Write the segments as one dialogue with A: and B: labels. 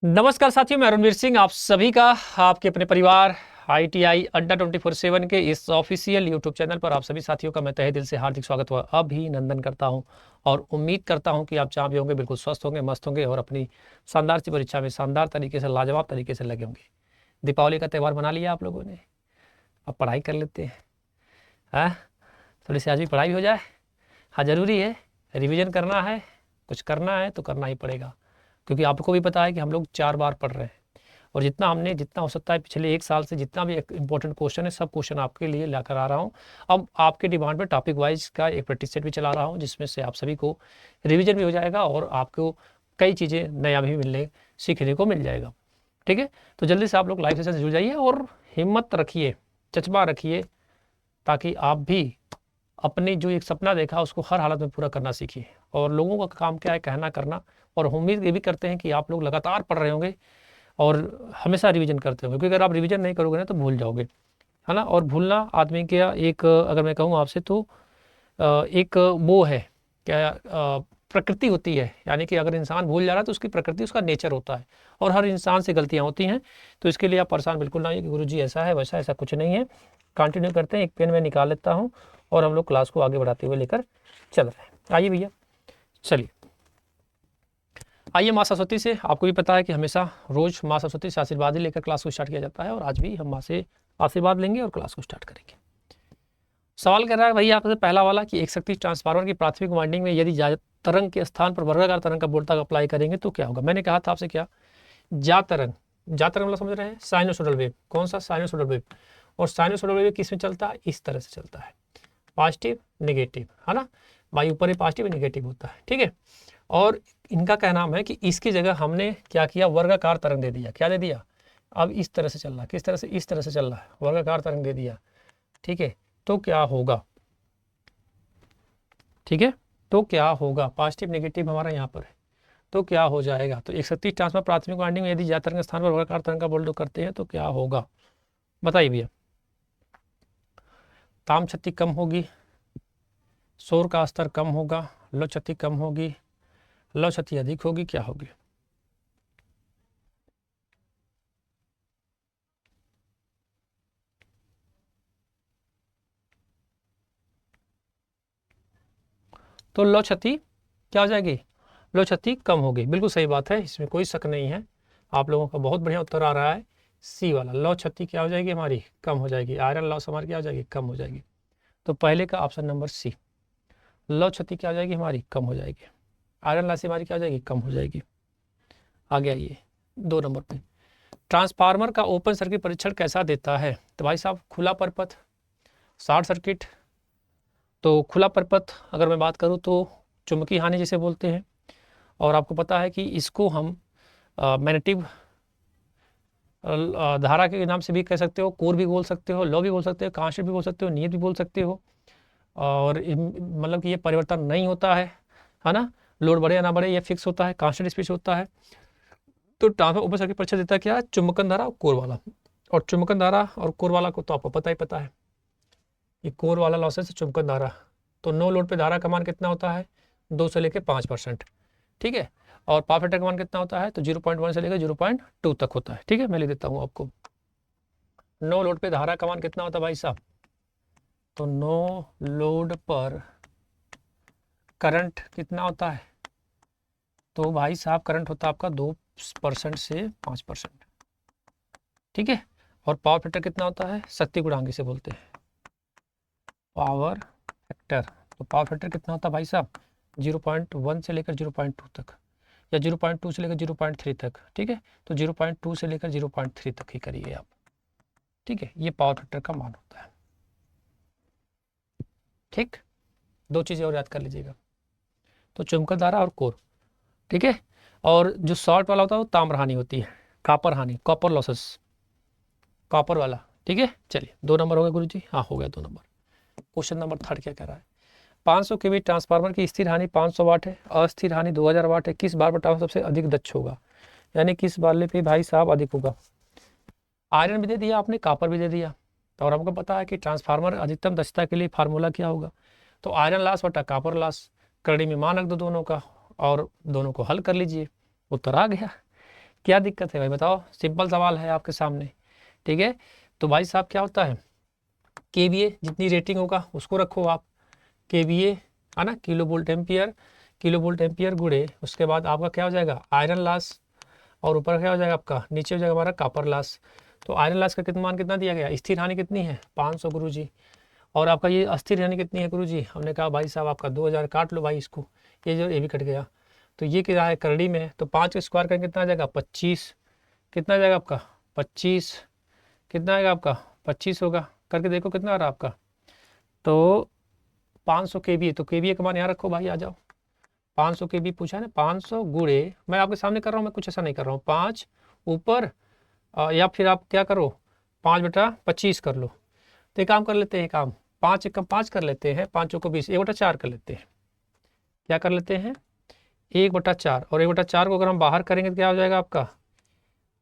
A: नमस्कार साथियों, मैं रणवीर सिंह आप सभी का आपके अपने परिवार ITI अड्डा 24/7 के इस ऑफिशियल यूट्यूब चैनल पर आप सभी साथियों का मैं तहे दिल से हार्दिक स्वागत व अभिनंदन करता हूं और उम्मीद करता हूं कि आप जहां भी होंगे बिल्कुल स्वस्थ होंगे, मस्त होंगे और अपनी शानदार सी परीक्षा में शानदार तरीके से, लाजवाब तरीके से लगे होंगे। दीपावली का त्यौहार मना लिया आप लोगों ने? अब पढ़ाई कर लेते हैं। हाँ, थोड़ी सी आज भी पढ़ाई हो जाए। हाँ, ज़रूरी है, रिविज़न करना है, कुछ करना है तो करना ही पड़ेगा, क्योंकि आपको भी पता है कि हम लोग 4 बार पढ़ रहे हैं और जितना हो सकता है पिछले 1 साल से जितना भी इंपॉर्टेंट क्वेश्चन है, सब क्वेश्चन आपके लिए लाकर आ रहा हूँ। अब आपके डिमांड पे टॉपिक वाइज का एक प्रैक्टिस सेट भी चला रहा हूँ, जिसमें से आप सभी को रिवीजन भी हो जाएगा और आपको कई चीज़ें नया भी सीखने को मिल जाएगा। ठीक है, तो जल्दी से आप लोग लाइव सेशन से जुड़ जाइए और हिम्मत रखिए, जज्बा रखिए, ताकि आप भी अपनी जो एक सपना देखा उसको हर हालत में पूरा करना सीखिए। और लोगों का काम क्या है, कहना करना। और उम्मीद ये भी करते हैं कि आप लोग लगातार पढ़ रहे होंगे और हमेशा रिवीजन करते होंगे, क्योंकि अगर आप रिवीजन नहीं करोगे ना तो भूल जाओगे, है ना। और भूलना आदमी का एक, अगर मैं कहूँ आपसे तो एक वो है क्या, प्रकृति होती है। यानी कि अगर इंसान भूल जा रहा है तो उसकी प्रकृति, उसका नेचर होता है और हर इंसान से गलतियाँ होती हैं। तो इसके लिए आप परेशान बिल्कुल ना होइए कि गुरुजी ऐसा है वैसा, ऐसा कुछ नहीं है। कंटिन्यू करते हैं, एक पेन मैं निकाल लेता हूँ और हम लोग क्लास को आगे बढ़ाते हुए लेकर चल रहे हैं। आइए भैया, चलिए आइए। माँ सरस्वती से आपको भी पता है कि हमेशा रोज माँ सरस्वती से आशीर्वाद ही लेकर क्लास को स्टार्ट किया जाता है और आज भी हम माँ से आशीर्वाद लेंगे और क्लास को स्टार्ट करेंगे। सवाल कर रहा है भैया आपसे पहला वाला कि एक शक्ति ट्रांसफार्मर की प्राथमिक वाइंडिंग में यदि तरंग के स्थान पर वर्गाकार तरंग का वोल्टेज अप्लाई करेंगे तो क्या होगा। मैंने कहा था आपसे क्या, जा तरंग मतलब समझ रहे हैं, साइनोसोडल वेव। कौन सा? Sinusoidal wave. और साइनोसोडल वेव किस में चलता है? इस तरह से चलता है, पॉजिटिव नेगेटिव, है ना। भाई ऊपर ही पॉजिटिव नेगेटिव होता है, ठीक है। और इनका क्या नाम है कि इसकी जगह हमने क्या किया, वर्गाकार तरंग दे दिया। क्या दे दिया? अब इस तरह से चल रहा है, किस तरह से? इस तरह से चल रहा है, वर्गाकार तरंग दे दिया, ठीक है। तो क्या होगा, ठीक है, तो क्या होगा? पॉजिटिव नेगेटिव हमारा यहाँ पर है, तो क्या हो जाएगा? तो एक शक्ति ट्रांसफर प्राथमिक वाइंडिंग में यदि ज्या तरंग स्थान पर वर्गाकार तरंग का बोल्ड करते हैं तो क्या होगा, बताइए भैया। ताम क्षति कम होगी, शोर का स्तर कम होगा, लौ क्षति कम होगी, लौ क्षति अधिक होगी, क्या होगी? तो लौ क्षति क्या हो जाएगी? लौ क्षति कम होगी। बिल्कुल सही बात है, इसमें कोई शक नहीं है। आप लोगों का बहुत बढ़िया उत्तर आ रहा है, सी वाला। लौ क्षति क्या हो जाएगी हमारी? कम हो जाएगी। आयरन लॉस हमारी क्या हो जाएगी? कम हो जाएगी। तो पहले का ऑप्शन नंबर सी, लौ क्षति क्या हो जाएगी हमारी? कम हो जाएगी। आयरन लॉस हमारी क्या हो जाएगी? कम हो जाएगी। आगे आइए 2 नंबर पे, ट्रांसफार्मर का ओपन सर्किट परीक्षण कैसा देता है? तो भाई साहब, खुला परिपथ, शॉर्ट सर्किट। तो खुला परिपथ अगर मैं बात करूँ तो चुंबकीय हानि जिसे बोलते हैं, और आपको पता है कि इसको हम मैग्नेटिक धारा के नाम से भी कह सकते हो, कोर भी बोल सकते हो, लॉ भी बोल सकते हो, कांस्टेंट भी बोल सकते हो, नियत भी बोल सकते हो। और मतलब कि ये परिवर्तन नहीं होता है ना। लोड बढ़े या ना बढ़े ये फिक्स होता है, कांस्टेंट स्पीड होता है। तो ट्रांसफर ओपन सर्किट परीक्षण देता है क्या? चुंबकन धारा और कोर वाला। और चुंबकन धारा और कोर वाला को तो आपको पता है, ये कोर वाला लॉसेस चुंबकन धारा। तो नो लोड पे धारा का मान कितना होता है? 2 से लेकर 5%, ठीक है। और पावर फैक्टर का मान कितना होता है? तो 0.1 से लेकर 0.2 तक होता है, ठीक है। मैं लिख देता हूँ आपको, नो लोड पे धारा का मान कितना होता है भाई साहब? तो नो लोड पर करंट कितना होता है? तो भाई साहब करंट होता है आपका 2% से 5%, ठीक है। और पावर फैक्टर कितना होता है? शक्ति गुणांक इसे बोलते हैं, पावर फैक्टर। तो पावर फैक्टर कितना होता है भाई साहब? 0.1 से लेकर 0.2 तक, या 0.2 से लेकर 0.3 तक, ठीक है। तो 0.2 से लेकर 0.3 तक ही करिए आप, ठीक है। ये पावर फैक्टर का मान होता है, ठीक। 2 चीज़ें और याद कर लीजिएगा, तो चुंबकन धारा और कोर, ठीक है। और जो शॉर्ट वाला होता है वो ताम्र हानि होती है, कॉपर हानि, कॉपर लॉसेस, कॉपर वाला, ठीक है। चलिए 2 नंबर हो गए गुरु जी। हाँ, हो गया 2 नंबर। क्वेश्चन नंबर 3 क्या कह रहा है? 500 केवी ट्रांसफार्मर की स्थिर हानि 500 वाट है, अस्थिर हानि 2000 वाट है। किस बार पर ट्रांसफार्मर सबसे अधिक दक्ष होगा? यानी किस वाले पे भाई साहब अधिक होगा? आयरन भी दे दिया आपने, कॉपर भी दे दिया। तो और हमको पता है कि ट्रांसफार्मर अधिकतम दक्षता के लिए फार्मूला क्या होगा? तो आयरन लॉस बटा कॉपर लॉस, करड़ी में मान रख दो दोनों का और दोनों को हल कर लीजिए, उत्तर आ गया। क्या दिक्कत है भाई बताओ, सिंपल सवाल है आपके सामने। ठीक है, तो भाई साहब क्या होता है, केवीए जितनी रेटिंग होगा उसको रखो आप, केवीए है ना, किलो वोल्ट एम्पियर गुड़े उसके बाद आपका क्या हो जाएगा आयरन लॉस, और ऊपर क्या हो जाएगा आपका, नीचे हो जाएगा हमारा कॉपर लॉस। तो आयरन लॉस का कितना मान कितना दिया गया, स्थिर हानि कितनी है 500 गुरुजी, और आपका ये अस्थिर हानि कितनी है गुरुजी, हमने कहा भाई साहब आपका 2000, काट लो भाई इसको, ये भी कट गया। तो ये क्या है करड़ी में है, तो 5 का स्क्वायर करेंगे कितना आ जाएगा 25, कितना आ जाएगा आपका 25, कितना आएगा आपका 25 होगा, करके देखो कितना आ रहा है आपका। तो 500 केवी, तो केवी का मान यहाँ रखो भाई, आ जाओ 500 केवी पूछा है ना, 500 गुड़े, मैं आपके सामने कर रहा हूँ, मैं कुछ ऐसा नहीं कर रहा हूँ, 5 ऊपर या फिर आप क्या करो 5/25 कर लो। तो एक काम कर लेते हैं, काम 5 1 5 कर लेते हैं, 5 को 20, 1/4 कर लेते हैं, क्या कर लेते हैं 1/4, और 1/4 को अगर हम बाहर करेंगे तो क्या हो जाएगा आपका,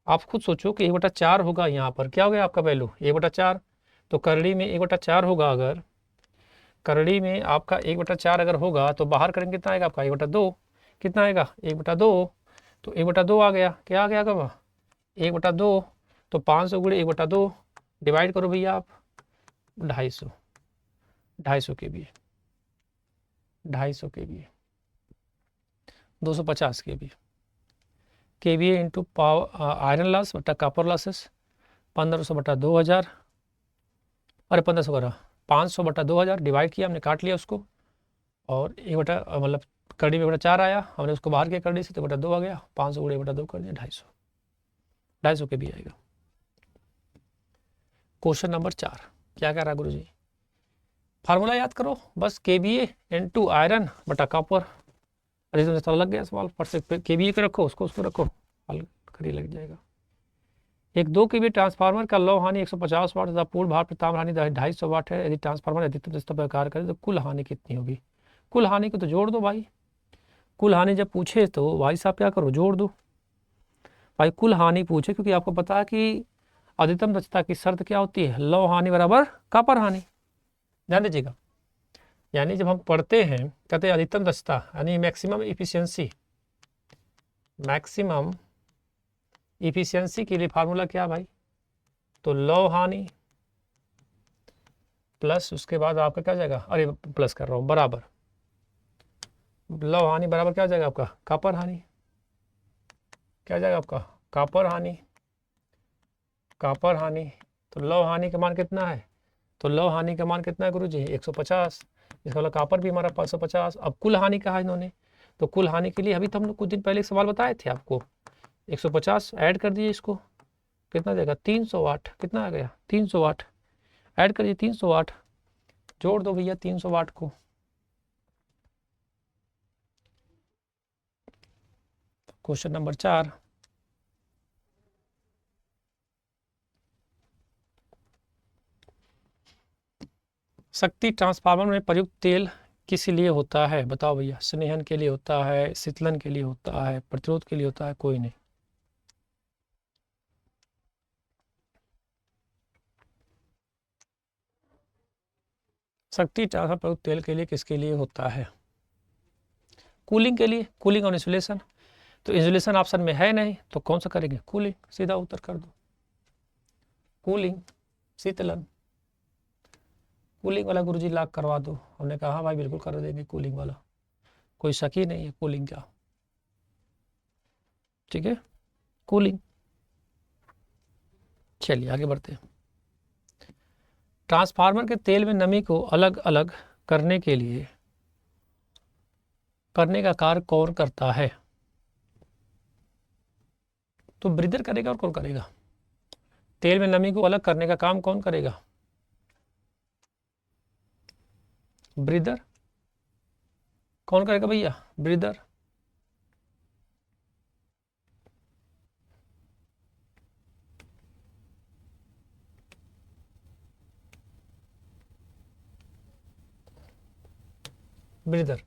A: आप खुद सोचो कि 1/4 होगा, यहाँ पर क्या हो गया आपका वैल्यू 1/4, तो करड़ी में 1/4 होगा, अगर करड़ी में आपका 1/4 अगर होगा तो बाहर करेंगे कितना आएगा आपका 1/2, कितना आएगा 1/2, तो 1/2 आ गया, क्या आ गया आपका 1/2, तो 500 गुणे 1/2 डिवाइड करो भैया आप 250, 250 K B, 250 K B, 250 K B, K B into power iron loss बटा कॉपर लॉसेस, 1500/2000, अरे 1500 करा 500/2000 डिवाइड किया हमने, काट लिया उसको, और एक बटा मतलब कड़ी में 1/4 आया, हमने उसको बाहर किया कड़ी से तो 1/2 आ गया, 500 गुणे 1/2 कर दिया 250, 250 के भी आएगा। क्वेश्चन नंबर 4 क्या कह रहा है गुरुजी, फार्मूला याद करो बस, के बी इंटू आयरन बटा कॉपर, अरे तो लग गया सवाल फट से, के बी पे रखो उसको रखो, हल करिए लग जाएगा। एक 2 केवी ट्रांसफार्मर का लौ हानि 150 वाट तथा पूर्ण भार प्रताप हानि 250 वाट है, यदि ट्रांसफार्मर अधिकतम दक्षता पर कार्य करे तो कुल हानि कितनी होगी। कुल हानि को तो जोड़ दो भाई, कुल हानि जब पूछे तो भाई साहब क्या करो जोड़ दो भाई, कुल हानि पूछे क्योंकि आपको पता है कि अधिकतम दक्षता की शर्त क्या होती है, लौ हानि बराबर कॉपर हानि, ध्यान दीजिएगा। यानी जब हम पढ़ते हैं कहते हैं अधिकतम दक्षता यानी मैक्सिमम इफिशियंसी, मैक्सिमम इफिशियंसी के लिए फार्मूला क्या भाई, तो लौ हानि प्लस उसके बाद आपका क्या जाएगा, अरे प्लस कर रहा हूँ, बराबर लौ हानि बराबर क्या हो जाएगा आपका कॉपर हानि, क्या जाएगा आपका कॉपर हानि, कॉपर हानि, तो लौ हानि का मान कितना है, तो लौ हानि का मान कितना है गुरुजी 150, इसका मतलब कॉपर भी हमारा 550। अब कुल हानि कहा इन्होंने, तो कुल हानि के लिए अभी तो हम लोग कुछ दिन पहले एक सवाल बताए थे आपको, 150 ऐड कर दिए इसको, कितना देगा 300 वाट, कितना आ गया 300 वाट, ऐड करिए 300 वाट, जोड़ दो भैया 300 वाट को। क्वेश्चन नंबर 4, शक्ति ट्रांसफार्मर में प्रयुक्त तेल किस लिए होता है बताओ भैया, स्नेहन के लिए होता है, शीतलन के लिए होता है, प्रतिरोध के लिए होता है, कोई नहीं। शक्ति ट्रांसफर प्रयुक्त तेल के लिए किसके लिए होता है, कूलिंग के लिए, कूलिंग और इंसुलेशन, तो इंसुलेशन ऑप्शन में है नहीं तो कौन सा करेंगे कूलिंग, सीधा उत्तर कर दो कूलिंग, शीतलन, कूलिंग वाला गुरुजी लॉक करवा दो, हमने कहा हाँ भाई बिल्कुल कर देंगे कूलिंग वाला, कोई शक ही नहीं है कूलिंग का, ठीक है कूलिंग। चलिए आगे बढ़ते हैं, ट्रांसफार्मर के तेल में नमी को अलग अलग करने के लिए करने का कार्य कौन करता है, तो ब्रीदर करेगा और कौन करेगा, तेल में नमी को अलग करने का काम कौन करेगा, ब्रीदर, कौन करेगा भैया ब्रीदर, ब्रीदर।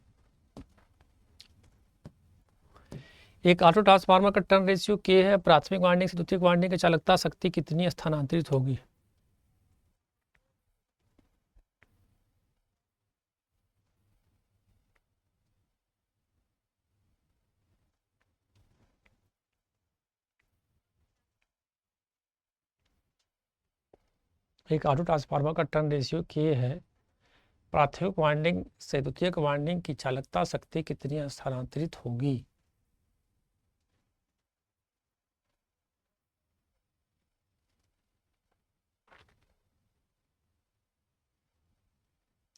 A: एक ऑटो ट्रांसफार्मर का टर्न रेशियो के है, प्राथमिक वाइंडिंग से द्वितीयक वाइंडिंग की चालकता शक्ति कितनी स्थानांतरित होगी, एक ऑटो ट्रांसफार्मर का टर्न रेशियो के है, प्राथमिक वाइंडिंग से द्वितीयक वाइंडिंग की चालकता शक्ति कितनी स्थानांतरित होगी।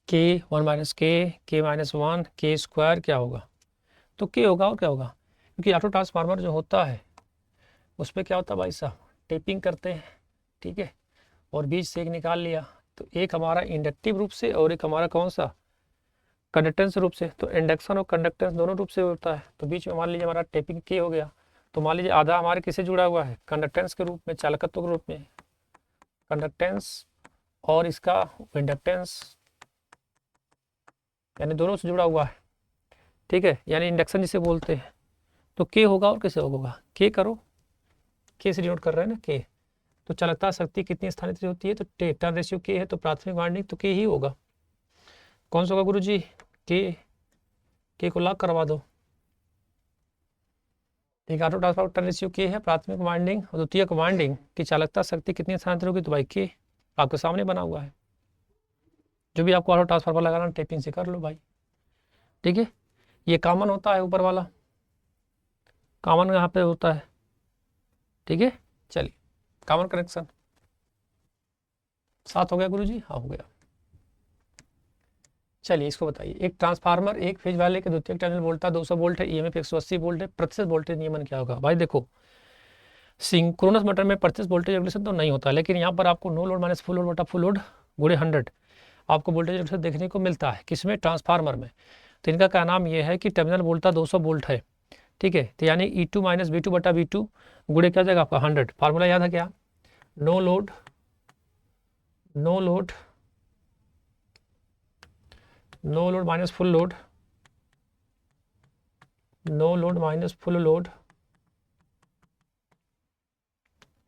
A: के 1 माइनस के माइनस 1 के स्क्वायर क्या होगा, तो के होगा और क्या होगा, क्योंकि ऑटो ट्रांसफार्मर जो होता है उस पर क्या होता है भाई साहब, टेपिंग करते हैं, ठीक है, और बीच से एक निकाल लिया, तो एक हमारा इंडक्टिव रूप से और एक हमारा कौन सा कंडक्टेंस रूप से, तो इंडक्शन और कंडक्टेंस दोनों रूप से होता है, तो बीच में मान लीजिए हमारा टेपिंग के हो गया, तो मान लीजिए आधा हमारे किससे जुड़ा हुआ है, कंडक्टेंस के रूप में, चालकत्व के रूप में कंडक्टेंस, और इसका इंडक्टेंस, यानी दोनों से जुड़ा हुआ है, ठीक है, यानी इंडक्शन जिसे बोलते हैं, तो के होगा और कैसे होगा, के करो, के से डिनोट कर रहे हैं ना के, तो चालकता शक्ति कितनी स्थानांतरित होती है, तो टर्न रेशियो के है, तो प्राथमिक वाइंडिंग तो के ही होगा, कौन सा होगा गुरु जी, के को लॉक करवा दो, एक ऑटो ट्रांसफार्मर टर्न रेशियो के है, प्राथमिक वाइंडिंग और द्वितीयक वाइंडिंग की चालकता शक्ति कितनी स्थानांतरित होगी, तो भाई के आपके सामने बना हुआ है, जो भी आपको ऑटो ट्रांसफार्मर लगाना टेपिंग से कर लो भाई, ठीक है, ये कॉमन होता है, ऊपर वाला कॉमन यहाँ पे होता है, ठीक है, चलिए कॉमन कनेक्शन 7 हो गया गुरुजी, हाँ हो गया। चलिए इसको बताइए, एक ट्रांसफार्मर एक फेज वाले के द्वितीयक टर्मिनल वोल्टेज 200 वोल्ट है, ईएमएफ 180 वोल्ट है, प्रतिशत वोल्टेज नियमन क्या होगा, भाई देखो सिंक्रोनस मोटर में प्रतिशत वोल्टेज रेगुलेशन तो नहीं होता, लेकिन यहाँ पर आपको no load minus full load बटा फुल लोड गुणे 100 आपको वोल्टेज रेगुलेशन देखने को मिलता है, किसमें, ट्रांसफार्मर में, तो इनका क्या नाम ये है कि टर्मिनल वोल्टेज 200 वोल्ट है, ठीक है, तो यानी E2 माइनस V2 बटा V2 गुणे क्या जाएगा आपका 100, फार्मूला याद है क्या, no load minus full load, no load minus full load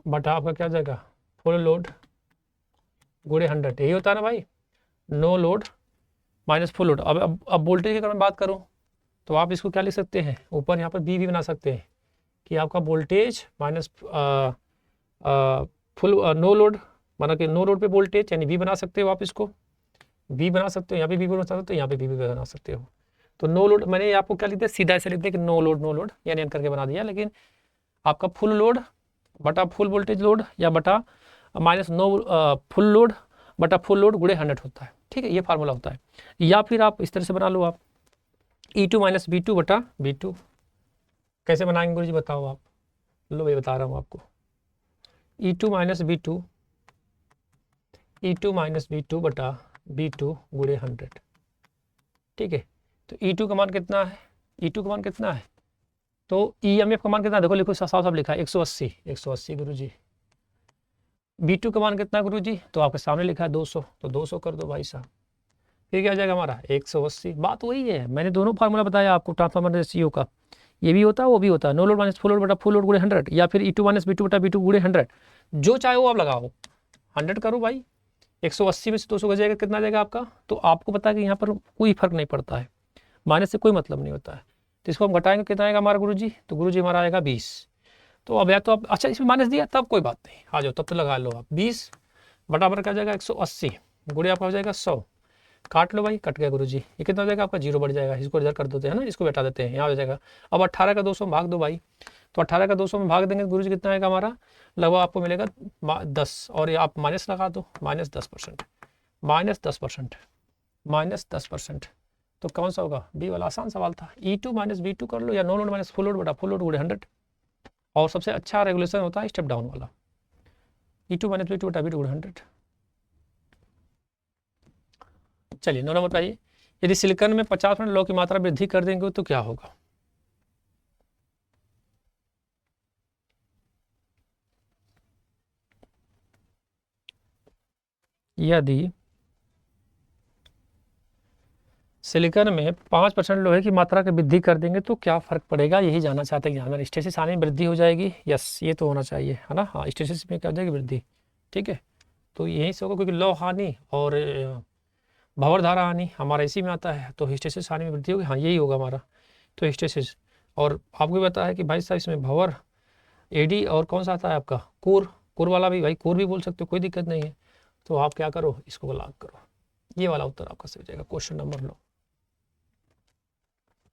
A: बटा आपका क्या जाएगा फुल लोड गुणे 100, यही होता है ना भाई, no load minus full load. अब वोल्टेज की अगर मैं बात करूं तो आप इसको क्या लिख सकते हैं, ऊपर यहाँ पर बी भी बना सकते हैं कि आपका voltage minus full no load, माना कि नो लोड पे वोल्टेज, यानी वी बना सकते हो आप इसको, वी बना सकते हो, यहाँ पे वी बना सकते हो, यहाँ पे वी बना सकते हो, तो नो लोड मैंने आपको क्या लिख दिया, सीधा ऐसे लिख दिया कि नो लोड यानी करके बना दिया, लेकिन आपका फुल लोड बटा फुल वोल्टेज लोड या बटा माइनस नो फुल लोड बटा फुल लोड गुणे 100 होता है, ठीक है, ये फार्मूला होता है, या फिर आप इस तरह से बना लो आप E2 माइनस V2 बटा V2, कैसे बनाएंगे गुरु जी बताओ आप, लो मैं बता रहा हूँ आपको, E2 माइनस V2 बटा V2 गुणे 100, ठीक है, तो E2 का मान कितना है, E2 का मान कितना है, तो EMF का मान कितना है, देखो लिखो साफ साफ लिखा है 180 गुरु जी, V2 का मान कितना है गुरु जी, तो आपके सामने लिखा है 200, तो 200 कर दो भाई साहब, फिर क्या जाएगा हमारा 180, बात वही है, मैंने दोनों फार्मूला बताया आपको ट्रांसफार्मर रेशियो का, ये भी होता है वो भी होता है, no load minus full load बटा फुल लोड गुणे 100, या फिर E2 माइनस V2 बटा V2 गुणे 100, जो चाहे वो आप लगाओ, 100 करो भाई, 180 में से 200 का जाएगा कितना जाएगा आपका, तो आपको पता है कि यहाँ पर कोई फर्क नहीं पड़ता है, माइनस से कोई मतलब नहीं होता है, तो इसको हम घटाएंगे कितना आएगा हमारा गुरु जी, तो गुरु जी हमारा आएगा 20, तो अब या तो आप अच्छा इसमें माइनस दिया तब कोई बात नहीं, आ जाओ तब तो लगा लो आप 20 बराबर क्या जाएगा 180 गुणे आपका हो जाएगा 100, काट लो भाई, कट गया गुरु जी, ये कितना हो जाएगा आपका 0 बढ़ जाएगा, इसको इधर कर देते हैं ना, इसको बैठा देते हैं, यहाँ हो जाएगा, अब 18 का 200 में भाग दो भाई, तो 18 का 200 में भाग देंगे गुरु जी कितना आएगा हमारा, लगभग आपको मिलेगा 10, और ये आप माइनस लगा दो, -10%, -10%, तो कौन सा होगा, बी वाला, आसान सवाल था, E2 माइनस V2 कर लो, या no load minus full load बटा फुल लोड गुणे 100, और सबसे अच्छा रेगुलेशन होता है स्टेप डाउन वाला, E2 माइनस V2 बटा V2 गुणे 100। चलिए 9 नंबर पे आइए, यदि सिलिकॉन में 50% लौ की मात्रा वृद्धि कर देंगे तो क्या होगा, यदि सिलिकॉन में 5% लोहे की मात्रा की वृद्धि कर देंगे तो क्या फर्क पड़ेगा, यही जानना चाहते हैं जानना, स्टेसिस हानि में वृद्धि हो जाएगी, यस ये तो होना चाहिए है ना, हाँ स्टेसिस में क्या हो जाएगी वृद्धि, ठीक है, तो यही से होगा, क्योंकि लौ हानि और भंवर धारा हानि हमारा इसी में आता है, तो हिस्टेसिस हानि में वृद्धि होगी, हाँ यही होगा हमारा, तो हिस्टेसिस, और आपको भी पता है कि भाई साहब इसमें भंवर एडी और कौन सा आता है आपका कोर वाला भी, भाई कोर भी बोल सकते हो, कोई दिक्कत नहीं है, तो आप क्या करो, इसको लॉक करो। ये वाला उत्तर आपका सही हो जाएगा। क्वेश्चन नंबर 9,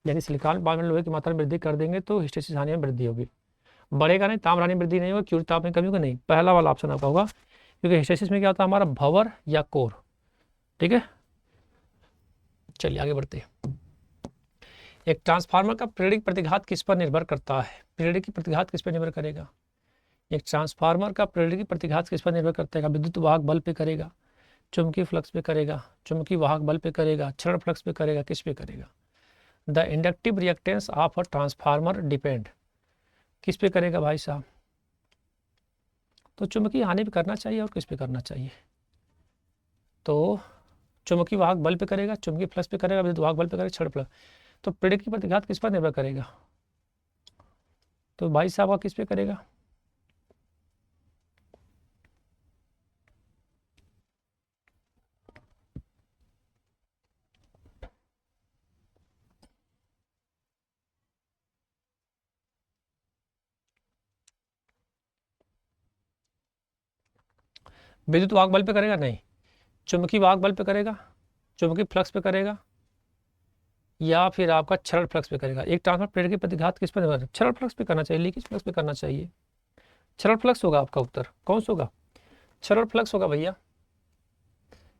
A: यानी सिलिकॉन में लोहे की मात्रा में वृद्धि कर देंगे तो हिस्टैरिसीस हानि में वृद्धि होगी, बढ़ेगा नहीं, ताम्र में वृद्धि नहीं होगा, क्यों ताप में कमी होगा नहीं, पहला वाला ऑप्शन आपका होगा, क्योंकि हिस्टैरिसीस में क्या होता है हमारा भंवर या कोर। ठीक है, चलिए आगे बढ़ते हैं। एक ट्रांसफार्मर का प्रेरक प्रतिघात किस पर निर्भर करता है? प्रेरक प्रतिघात किस पर निर्भर करेगा? एक ट्रांसफार्मर का प्रेरक प्रतिघात किस पर निर्भर करता है? विद्युत वाहक बल पे करेगा, चुंबकीय फ्लक्स पे करेगा, चुंबकीय वाहक बल पे करेगा, क्षण फ्लक्स पे करेगा, किस पे करेगा? The inductive reactance of a transformer depend, किस पे करेगा भाई साहब? तो चुंबकीय हानि पे करना चाहिए और किस पे करना चाहिए? तो चुंबकीय वाहक बल पे करेगा, चुंबकीय फ्लक्स पे करेगा, विद्युत वाहक बल पे करेगा, क्षण फ्लक्स। तो प्रेरक की प्रतिघात किस पर निर्भर करेगा? तो भाई साहब किस पे करेगा? विद्युत वाहक बल पे करेगा नहीं, चुंबकीय वाहक बल पे करेगा, चुंबकीय फ्लक्स पे करेगा, या फिर आपका क्षण फ्लक्स पे करेगा। एक ट्रांसफार्मर प्रेरक की प्रतिघात किस पर निर्भर है? क्षण फ्लक्स पे करना चाहिए, लीकेज फ्लक्स पे करना चाहिए। क्षण फ्लक्स होगा आपका उत्तर, कौन सा होगा? क्षण फ्लक्स होगा भैया।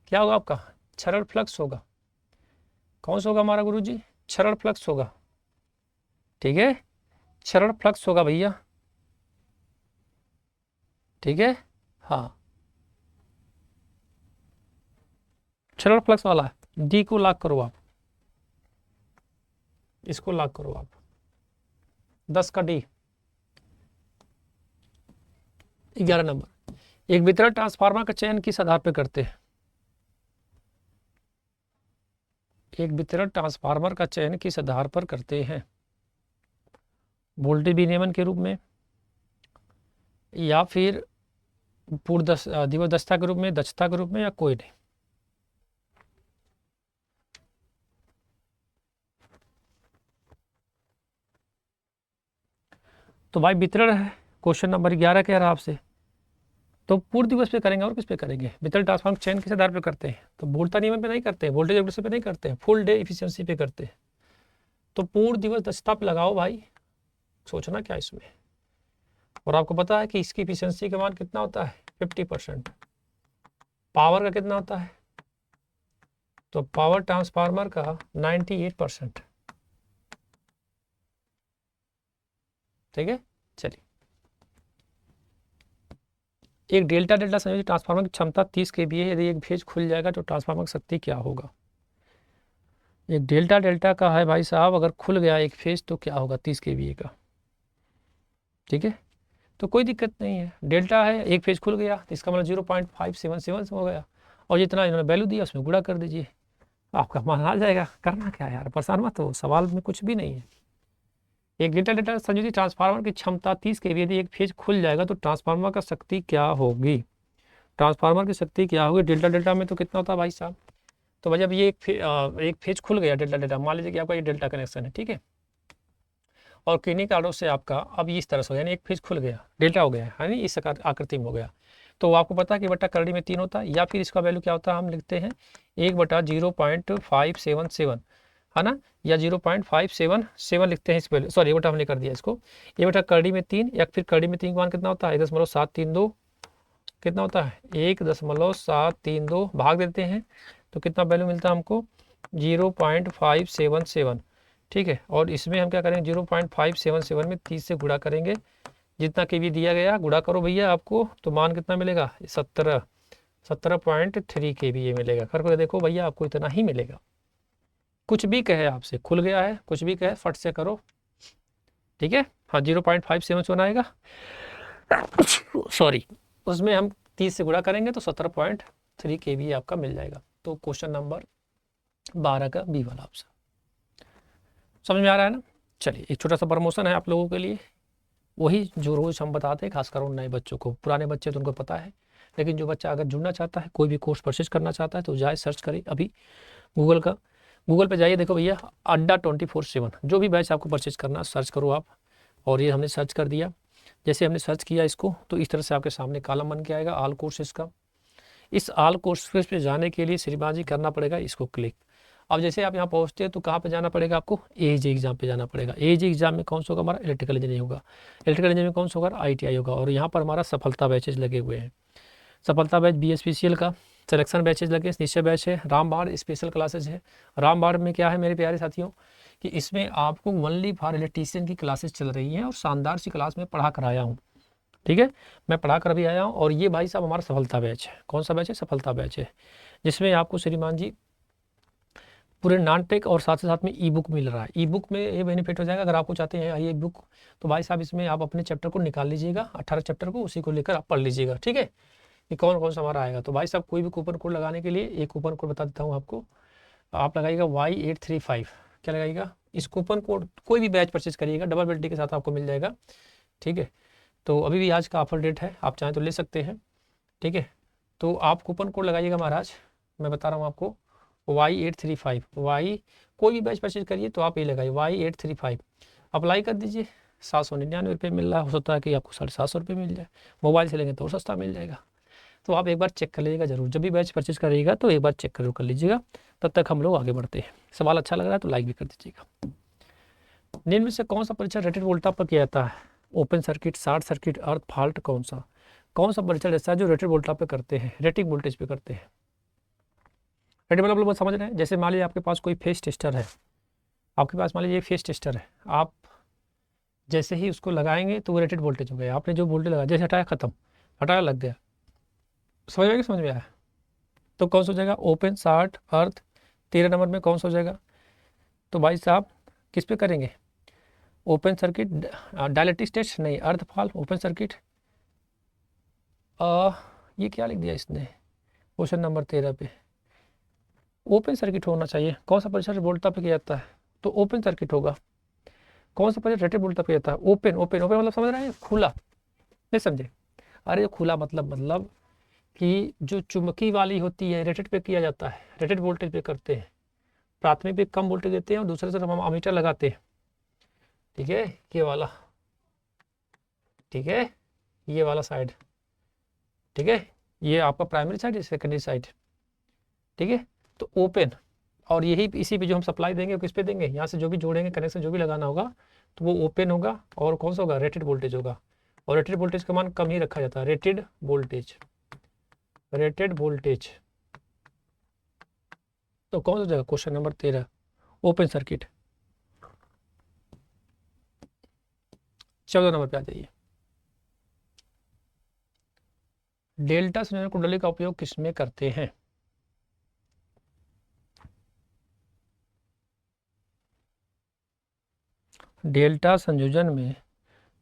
A: क्या होगा आपका? क्षण फ्लक्स होगा। कौन सा होगा हमारा गुरुजी? क्षण फ्लक्स होगा। ठीक है, क्षण फ्लक्स होगा भैया। ठीक है, हाँ क्षण फ्लक्स वाला है। डी को लॉक करो आप, इसको लॉक करो आप, 10 का डी। 11 नंबर, एक वितरण ट्रांसफार्मर का चयन किस आधार पर करते हैं? एक वितरण ट्रांसफार्मर का चयन किस आधार पर करते हैं? वोल्टेज विनियमन के रूप में, या फिर पूर्ण दिवस दक्षता के रूप में, दक्षता के रूप में, या कोई नहीं? तो भाई वितरण है, क्वेश्चन नंबर 11 कह रहा आपसे, तो पूर्ण दिवस पे करेंगे और किस पे करेंगे? वितरण ट्रांसफार्मर चयन किस आधार पे करते हैं? तो वोल्टता नियमन पे नहीं करते हैं, वोल्टेज रेगुलेशन पे नहीं करते हैं, फुल डे इफिशियंसी पे करते हैं। तो पूर्ण दिवस दक्षता पे लगाओ भाई, सोचना क्या इसमें। और आपको पता है कि इसकी इफिशियंसी का मान कितना होता है? 50%। पावर का कितना होता है? तो पावर ट्रांसफार्मर का 98%। ठीक है, चलिए। एक डेल्टा डेल्टा संयोजित ट्रांसफार्मर की क्षमता 30 kVA है, यदि एक फेज खुल जाएगा तो ट्रांसफार्मर की शक्ति क्या होगा? एक डेल्टा डेल्टा का है भाई साहब, अगर खुल गया एक फेज तो क्या होगा? 30 kVA का। ठीक है, तो कोई दिक्कत नहीं है, डेल्टा है, एक फेज खुल गया तो इसका मतलब 0.577 हो गया, और जितना इन्होंने वैल्यू दिया उसमें गुणा कर दीजिए, आपका मान आ जाएगा। करना क्या है यार, परेशान मत हो, सवाल में कुछ भी नहीं है। एक डेल्टा डेल्टा संयोजित ट्रांसफार्मर की क्षमता 30 kVA, यदि एक फेज खुल जाएगा तो ट्रांसफार्मर का शक्ति क्या होगी? ट्रांसफार्मर की शक्ति क्या होगी? डेल्टा डेल्टा में तो कितना होता है भाई साहब? तो भाई जब ये एक फेज खुल गया डेल्टा डेल्टा, मान लीजिए कि आपका ये डेल्टा कनेक्शन है, ठीक है, और किन्हीं कारणों से आपका अब इस तरह से हो, यानी एक फेज खुल गया, डेल्टा हो गया है, इस आकृति में हो गया, तो आपको पता है कि बट्टा करड़ी में 3 होता है, या फिर इसका वैल्यू क्या होता है, हम लिखते हैं 1/0.577, है ना, या 0.577 लिखते हैं इस वैल्यू, सॉरी 1 हमने कर दिया इसको, 1/करड़ी में 3, या फिर करड़ी में 3 का मान कितना होता है? 1.732, कितना होता है? 1.732 भाग देते हैं तो कितना वैल्यू मिलता है हमको? 0.577। ठीक है, और इसमें हम क्या करेंगे? 0.577 में 30 से गुणा करेंगे, जितना केवी दिया गया गुणा करो भैया आपको, तो मान कितना मिलेगा? 17.3 kVA मिलेगा। करके देखो भैया, आपको इतना ही मिलेगा। कुछ भी कहे आपसे, खुल गया है, कुछ भी कहे फट से करो। ठीक है, हाँ 0.577 आएगा, सॉरी, उसमें हम 30 से गुणा करेंगे तो 17.3 kVA आपका मिल जाएगा। तो क्वेश्चन नंबर 12 का बी वाला ऑप्शन समझ में आ रहा है ना? चलिए, एक छोटा सा प्रमोशन है आप लोगों के लिए, वही जो रोज़ हम बताते हैं, खासकर उन नए बच्चों को, पुराने बच्चे तो उनको पता है, लेकिन जो बच्चा अगर जुड़ना चाहता है, कोई भी कोर्स परचेज करना चाहता है, तो जाए सर्च करें अभी गूगल पे जाइए, देखो भैया अड्डा 24/7, जो भी बैच आपको परचेज करना सर्च करो आप, और ये हमने सर्च कर दिया। जैसे हमने सर्च किया इसको, तो इस तरह से आपके सामने कॉलम बन के आएगा ऑल कोर्सेज का। इस ऑल कोर्सेज पे जाने के लिए श्रीमान जी करना पड़ेगा इसको क्लिक। अब जैसे आप यहाँ पहुँचते हैं तो कहाँ पे जाना पड़ेगा आपको, एजी एग्जाम पे जाना पड़ेगा। एजी एग्जाम में कौन सा होगा हमारा, इलेक्ट्रिकल इंजीनियरिंग होगा। इलेक्ट्रिकल इंजीनियरिंग में कौन सा होगा, ITI होगा। और यहाँ पर हमारा सफलता बैचेज लगे हुए हैं। सफलता बैच BSPCL का सिलेक्शन बैचेज लगे, निश्चय बैच है, रामबाण स्पेशल क्लासेज है। रामबाण में क्या है मेरे प्यारे साथियों कि इसमें आपको ओनली फॉर इलेक्ट्रीशियन की क्लासेस चल रही हैं और शानदार सी क्लास में पढ़ा कर आया हूँ। ठीक है, मैं पढ़ा कर अभी आया हूँ। और ये भाई साहब हमारा सफलता बैच है। कौन सा बैच है, सफलता बैच है, जिसमें आपको श्रीमान जी पूरे नॉन टेक और साथ ही साथ में ई बुक मिल रहा है। ई बुक में ये बेनिफिट हो जाएगा, अगर आपको चाहते हैं ये बुक तो भाई साहब इसमें आप अपने चैप्टर को निकाल लीजिएगा, 18 चैप्टर को, उसी को लेकर आप पढ़ लीजिएगा। ठीक है, कि कौन कौन सा हमारा आएगा। तो भाई साहब कोई भी कूपन कोड लगाने के लिए एक कूपन कोड बता देता हूँ आपको, आप लगाइएगा Y835। क्या लगाइएगा, इस कूपन कोड कोई भी बैच परचेज करिएगा डबल बेल्टी के साथ आपको मिल जाएगा। ठीक है, तो अभी भी आज का ऑफर डेट है, आप चाहें तो ले सकते हैं। ठीक है, तो आप कूपन कोड लगाइएगा महाराज, मैं बता रहा हूँ आपको Y835। Y कोई भी बैच परचेज करिए तो आप ये लगाइए Y835, अप्लाई कर दीजिए। 799 रुपये मिल रहा है, हो सकता है कि आपको 750 रुपये मिल जाए, मोबाइल से लेंगे तो और सस्ता मिल जाएगा। तो आप एक बार चेक कर लीजिएगा जरूर, जब भी बैच परचेज करिएगा तो एक बार चेक जरूर कर लीजिएगा। तब तक हम लोग आगे बढ़ते हैं। सवाल अच्छा लग रहा है तो लाइक भी कर दीजिएगा। निम्न में से कौन सा परीक्षण रेटेड वोल्टेज पर किया जाता है, ओपन सर्किट, शॉर्ट सर्किट, अर्थ फॉल्ट, कौन सा परीक्षण ऐसा है जो रेटेड वोल्टेज पे करते हैं, रेटिंग वोल्टेज पे करते हैं। रेटेड मतलब समझ रहे हैं, जैसे मान लीजिए आपके पास कोई फेस टेस्टर है, आपके पास मान लीजिए फेस टेस्टर है, आप जैसे ही उसको लगाएंगे तो वो रेटेड वोल्टेज हो गया। आपने जो वोल्टेज लगाया जैसे हटाया खत्म, हटाया लग गया। समझ में, समझ में आया। तो कौन सा हो जाएगा, ओपन, शॉर्ट, अर्थ। 13 नंबर में कौन सा हो जाएगा, तो भाई साहब किस पे करेंगे, ओपन सर्किट, डायलेक्ट्रिक टेस्ट नहीं, अर्थ फॉल, ओपन सर्किट। ये क्या लिख दिया इसने क्वेश्चन नंबर 13 पे, ओपन सर्किट होना चाहिए। कौन सा परीक्षण वोल्टेज पे किया जाता है, तो ओपन सर्किट होगा। कौन सा परीक्षण रेटेड वोल्टेज पे किया जाता है, ओपन। ओपन ओपन मतलब समझ रहे हैं, खुला, नहीं समझे। अरे खुला मतलब कि जो चुंबकी वाली होती है रेटेड पे किया जाता है, रेटेड वोल्टेज पे करते हैं। प्राथमिक पे कम वोल्टेज देते हैं और दूसरे तरफ हम अमीटर लगाते हैं। ठीक है, ये वाला, ठीक है, ये वाला साइड, ठीक है, ये आपका प्राइमरी साइड, सेकेंडरी साइड। ठीक है, तो ओपन, और यही इसी पे जो हम सप्लाई देंगे वो किस पे देंगे, यहाँ से जो भी जोड़ेंगे कनेक्शन जो भी लगाना होगा तो वो ओपन होगा। और कौन सा होगा, रेटेड वोल्टेज होगा। और रेटेड वोल्टेज का मान कम ही रखा जाता है, रेटेड वोल्टेज, रेटेड वोल्टेज। तो कौन सा जगह, question number 13, open circuit. 14 number पे आ जाइए, डेल्टा संयोजन कुंडली का उपयोग किसमें करते हैं, डेल्टा संयोजन में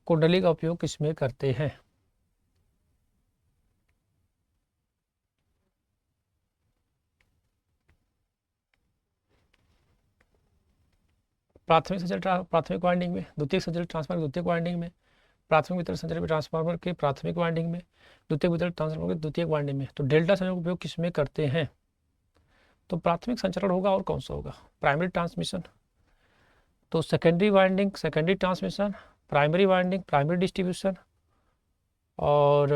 A: कुंडली का उपयोग किसमें करते हैं। प्राथमिक संचालन प्राथमिक वाइंडिंग में, द्वितीयक संचालन ट्रांसफार्मर द्वितीयक वाइंडिंग में, प्राथमिक वितरण संचालन ट्रांसफार्मर के प्राथमिक वाइंडिंग में, द्वितीयक वितरण ट्रांसफार्मर के द्वितीयक वाइंडिंग में। तो डेल्टा संयोजन का उपयोग किसमें करते हैं, तो प्राथमिक संचरण होगा। और कौन सा होगा, प्राइमरी ट्रांसमिशन। तो secondary winding, secondary transmission, primary winding, primary distribution, और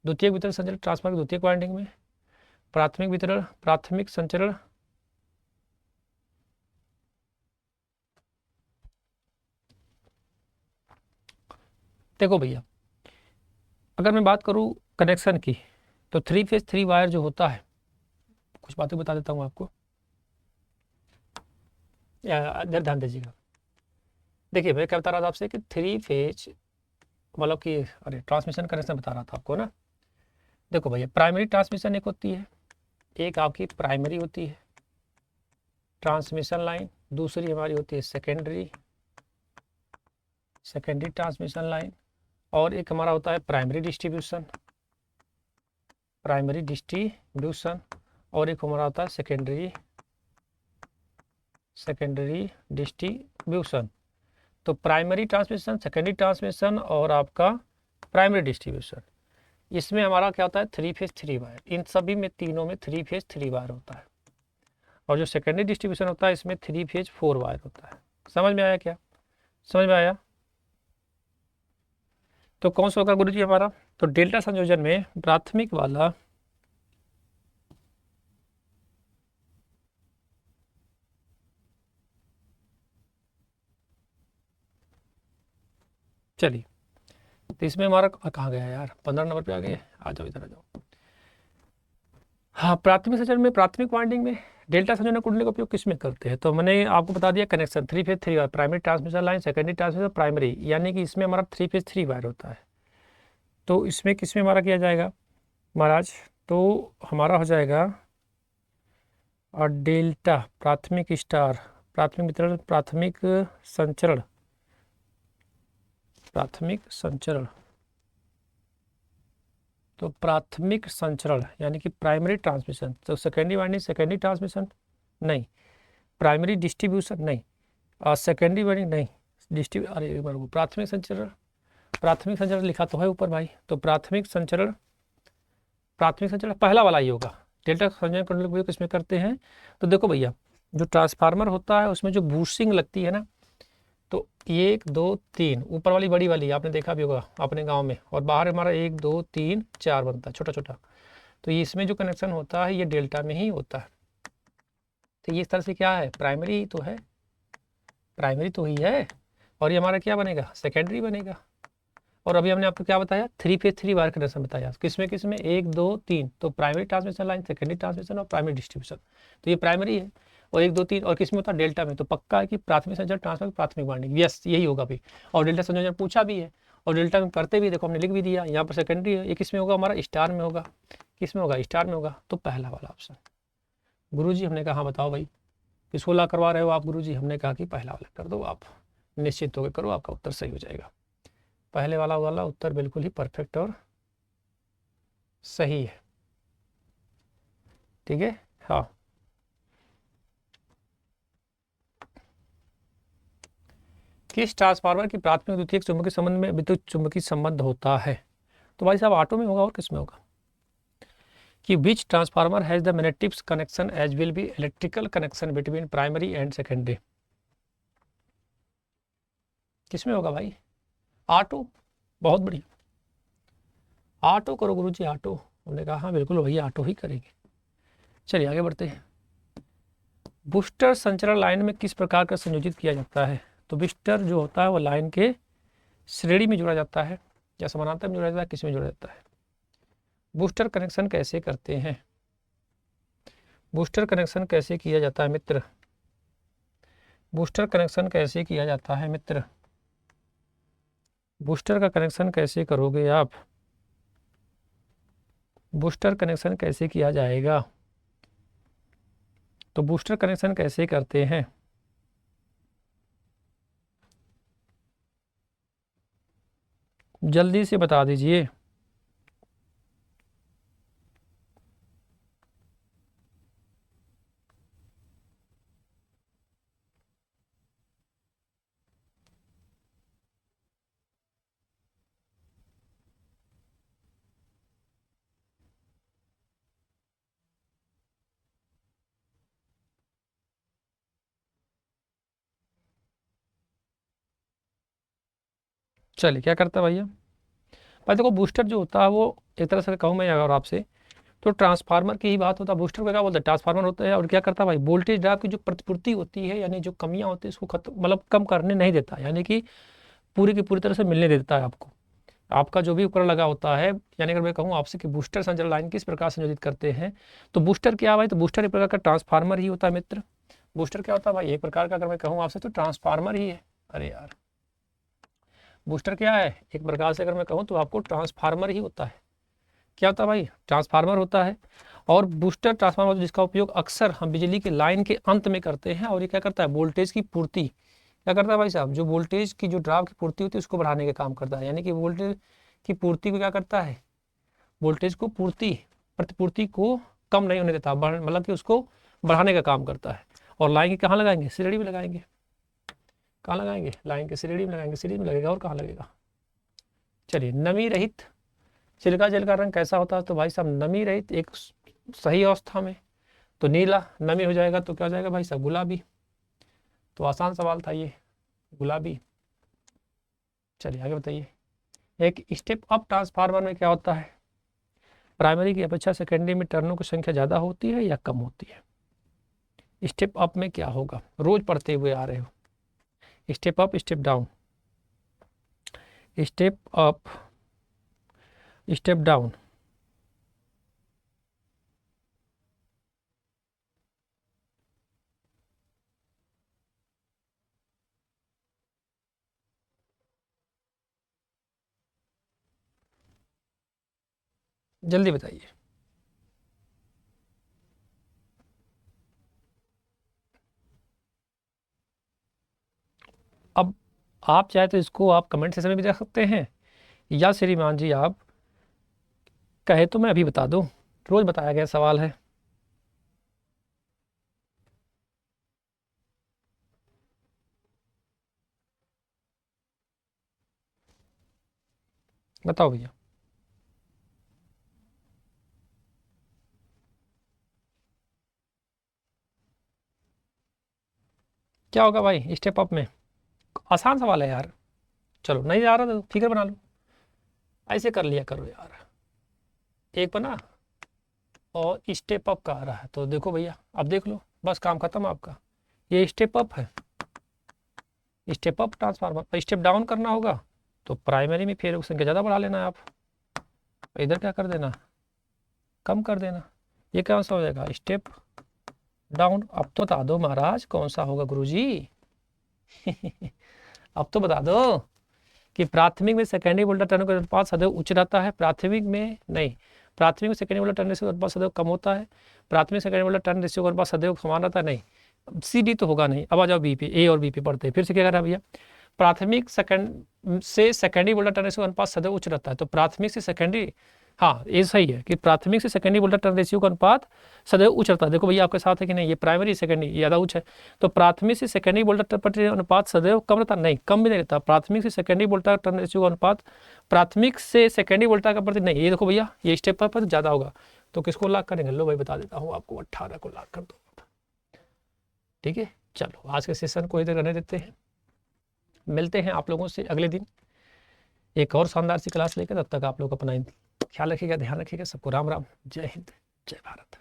A: द्वितीयक वितरण संचालन ट्रांसफार्मर द्वितीयक वाइंडिंग में, प्राथमिक वितरण, प्राथमिक संचरण, देखो भैया अगर मैं बात करूं कनेक्शन की तो 3 फेज 3 वायर जो होता है, कुछ बातें बता देता हूं आपको, ध्यान दीजिएगा। देखिए मैं क्या बता रहा था आपसे कि 3 फेज मतलब कि अरे ट्रांसमिशन कनेक्शन बता रहा था आपको ना। देखो भैया प्राइमरी ट्रांसमिशन एक होती है, एक आपकी प्राइमरी होती है ट्रांसमिशन लाइन, दूसरी हमारी होती है सेकेंडरी, सेकेंडरी ट्रांसमिशन लाइन, और एक हमारा होता है प्राइमरी डिस्ट्रीब्यूशन, प्राइमरी डिस्ट्रीब्यूशन, और एक हमारा होता है सेकेंडरी, सेकेंडरी डिस्ट्रीब्यूशन। तो प्राइमरी ट्रांसमिशन, सेकेंडरी ट्रांसमिशन और आपका प्राइमरी डिस्ट्रीब्यूशन, इसमें हमारा क्या होता है 3 फेज 3 वायर, इन सभी में तीनों में 3 फेज 3 वायर होता है। और जो सेकेंडरी डिस्ट्रीब्यूशन होता है इसमें 3 फेज 4 वायर होता है। समझ में आया क्या, समझ में आया। तो कौन सा होगा गुरु जी हमारा, तो डेल्टा संयोजन में प्राथमिक वाला चलिए, तो इसमें हमारा कहाँ गया यार, 15 नंबर पे आ गए। आ जाओ इधर आ जाओ। हाँ, प्राथमिक संचरण में, प्राथमिक वाइंडिंग में डेल्टा संयोजन कुंडली का उपयोग किसमें करते हैं? तो मैंने आपको बता दिया, connection 3 phase 3 wire, primary transmission line, secondary transmission, primary, यानी कि इसमें हमारा 3 फेज 3 वायर होता है। तो इसमें किसमें हमारा किया जाएगा महाराज? तो हमारा हो जाएगा और डेल्टा प्राथमिक स्टार, प्राथमिक वितरण, प्राथमिक संचरण, प्राथमिक संचरण। तो प्राथमिक संचरण यानी कि प्राइमरी ट्रांसमिशन, तो सेकेंडरी वाइंडिंग सेकेंडरी ट्रांसमिशन नहीं, प्राइमरी डिस्ट्रीब्यूशन नहीं, और सेकेंडरी वाइंडिंग नहीं, प्राथमिक संचरण, प्राथमिक संचरण लिखा तो है ऊपर भाई। तो प्राथमिक संचरण, प्राथमिक संचरण पहला वाला ही होगा। डेल्टा संचरण कुंडली का उपयोग किसमें करते हैं? तो देखो भैया, जो ट्रांसफार्मर होता है उसमें जो बूस्टिंग लगती है ना, तो 1 2 3 ऊपर वाली बड़ी वाली आपने देखा भी होगा अपने गांव में, और बाहर हमारा 1 2 3 4 बनता है छोटा छोटा। तो ये इसमें जो कनेक्शन होता है ये डेल्टा में ही होता है। तो ये इस तरह से क्या है, प्राइमरी ही तो है, प्राइमरी तो ही है, और ये हमारा क्या बनेगा, सेकेंडरी बनेगा। और अभी हमने आपको क्या बताया, 3 फेज 3 वायर कनेक्शन बताया, किसमें किसमें 1 2 3, तो primary transmission line, secondary transmission और प्राइमरी डिस्ट्रीब्यूशन। तो ये प्राइमरी है, और 1 2 3 और किसमें होता है, डेल्टा में। तो पक्का है कि प्राथमिक संचरण ट्रांसफर प्राथमिक वाइंडिंग, यस यही होगा भी। और डेल्टा संयोजन पूछा भी है, और डेल्टा में करते भी, देखो हमने लिख भी दिया, यहाँ पर सेकेंडरी है, ये किसमें होगा हमारा, स्टार में होगा। किसमें होगा, स्टार में होगा। तो पहला वाला ऑप्शन। गुरुजी हमने कहा बताओ भाई किसको ला करवा रहे हो आप? गुरुजी हमने कहा कि पहला वाला कर दो आप, निश्चित होकर करो, आपका उत्तर सही हो जाएगा। पहले वाला उत्तर बिल्कुल ही परफेक्ट और सही है, ठीक है। हाँ, किस ट्रांसफार्मर की प्राथमिक द्वितीयक चुंबकीय संबंध में विद्युत चुंबकीय संबंध होता है? तो भाई साहब ऑटो में होगा, और किस में होगा? कि which transformer has the magnetic connection as will be electrical connection between primary and secondary? किस में होगा भाई? ऑटो, बहुत बढ़िया, ऑटो करो गुरुजी, ऑटो। हमने कहा हाँ बिल्कुल वही ऑटो ही करेंगे। चलिए आगे बढ़ते हैं। बूस्टर संचरण लाइन में किस प्रकार का संयोजित किया जाता है? तो बूस्टर जो होता है वो लाइन के श्रेणी में जोड़ा जाता है या समानांतर में जोड़ा जाता है, किस में जोड़ा जाता है? बूस्टर कनेक्शन कैसे करते हैं? बूस्टर कनेक्शन कैसे किया जाता है मित्र? बूस्टर कनेक्शन कैसे किया जाता है मित्र? बूस्टर का कनेक्शन कैसे करोगे आप? बूस्टर कनेक्शन कैसे किया जाएगा? तो बूस्टर कनेक्शन कैसे करते हैं? जल्दी से बता दीजिए। चलिए क्या करता है भैया? भाई देखो, बूस्टर जो होता है वो एक तरह से कहूँ मैं अगर आपसे, तो ट्रांसफार्मर की ही बात होता है। बूस्टर को क्या बोलते हैं, ट्रांसफार्मर होता है, और क्या करता है भाई, वोल्टेज ड्रॉप की जो प्रतिपूर्ति होती है, यानी जो कमियां होती है उसको खत्म, मतलब कम करने नहीं देता, यानी कि पूरी की पूरी तरह से मिलने देता है आपको, आपका जो भी उपकरण लगा होता है। यानी अगर मैं कहूँ आपसे कि बूस्टर संचालन लाइन किस प्रकार संयोजित करते हैं, तो बूस्टर क्या भाई, तो बूस्टर एक प्रकार का ट्रांसफार्मर ही होता है मित्र। बूस्टर क्या होता है भाई, एक प्रकार का अगर मैं कहूँ आपसे तो ट्रांसफार्मर ही है। अरे यार, बूस्टर क्या है, एक प्रकार से अगर मैं कहूँ तो आपको ट्रांसफार्मर ही होता है। क्या होता है भाई, ट्रांसफार्मर होता है। और बूस्टर ट्रांसफार्मर जिसका उपयोग अक्सर हम बिजली के लाइन के अंत में करते हैं, और ये क्या करता है, वोल्टेज की पूर्ति क्या करता है भाई साहब, जो वोल्टेज की जो ड्रॉप की पूर्ति होती है उसको बढ़ाने का काम करता है। यानी कि वोल्टेज की पूर्ति को क्या करता है, वोल्टेज को पूर्ति प्रतिपूर्ति को कम नहीं होने देता, मतलब कि उसको बढ़ाने का काम करता है। और लाइन के कहाँ लगाएंगे, श्रेणी में लगाएंगे। कहाँ लगाएंगे, लाइन के श्रेणी में लगाएंगे, श्रेणी में लगेगा, और कहाँ लगेगा? चलिए, नमी रहित सिलिका जेल का रंग कैसा होता है? तो भाई साहब नमी रहित एक सही अवस्था में तो नीला, नमी हो जाएगा तो क्या हो जाएगा भाई साहब, गुलाबी। तो आसान सवाल था ये, गुलाबी। चलिए आगे बताइए। एक स्टेप अप ट्रांसफार्मर में क्या होता है, प्राइमरी की अपेक्षा सेकेंडरी में टर्नों की संख्या ज़्यादा होती है या कम होती है? स्टेप अप में क्या होगा, रोज पढ़ते हुए आ रहे हो, step up step down. Step up, step down, जल्दी बताइए। अब आप चाहे तो इसको आप कमेंट सेक्शन में भी देख सकते हैं, या श्रीमान जी आप कहे तो मैं अभी बता दूं, रोज बताया गया सवाल है। बताओ भैया। क्या होगा भाई स्टेप अप में? आसान सवाल है यार। चलो नहीं आ रहा तो फिगर बना लो, ऐसे कर लिया करो यार। एक बना और स्टेप अप का आ रहा है तो देखो भैया, अब देख लो, बस काम खत्म आपका। ये स्टेप अप है, step up transformer. Step down करना होगा तो प्राइमरी में फिर संख्या ज़्यादा बढ़ा लेना है आप, इधर क्या कर देना, कम कर देना। ये कौन सा हो जाएगा? Step down. अब तो बता दो महाराज कौन सा होगा गुरुजी। अब तो बता दो कि प्राथमिक में सेकेंडरी वोल्टेज टर्न का अनुपात सदैव उच्च रहता है, प्राथमिक में नहीं, प्राथमिक में सेकेंडरी वोल्टेज टर्न रेशियो का अनुपात सदैव कम होता है, प्राथमिक सेकेंडरी वोल्टेज टर्न रेशियो का अनुपात सदैव समान रहता है। नहीं, सी डी तो होगा नहीं। अब आ जाओ बी पे, ए और बी पे पढ़ते हैं। फिर से क्या कर रहा है भैया? प्राथमिक सेकेंड से सेकेंडरी वोल्टेज टर्न रेशियो का अनुपात सदैव उच्च रहता है, तो प्राथमिक से सेकेंडरी, हाँ ये सही है कि प्राथमिक से सेकेंडरी वोल्टेज टर्न रेशियो का अनुपात सदैव उच्च रहता है। देखो भैया आपके साथ है कि नहीं, ये प्राइमरी सेकेंडरी ज़्यादा उच्च है, तो प्राथमिक से सेकेंडरी वोल्टेज टर्न अनुपात सदैव कम रहता नहीं, कम भी नहीं रहता। प्राथमिक से सेकेंडरी वोल्टेज टर्न रेशियो का अनुपात प्राथमिक से सेकेंडरी वोल्टेज का प्रति नहीं, ये देखो भैया ये स्टेप पर ज़्यादा होगा। तो किसको लॉक करेंगे? लो भाई बता देता हूँ आपको, 18 को लॉक कर दो। ठीक है, चलो आज के सेशन को इधर रहने देते हैं, मिलते हैं आप लोगों से अगले दिन एक और शानदार सी क्लास लेकर। तब तक आप लोग अपना ख्याल रखिएगा, ध्यान रखिएगा। सबको राम राम, जय हिंद, जय भारत।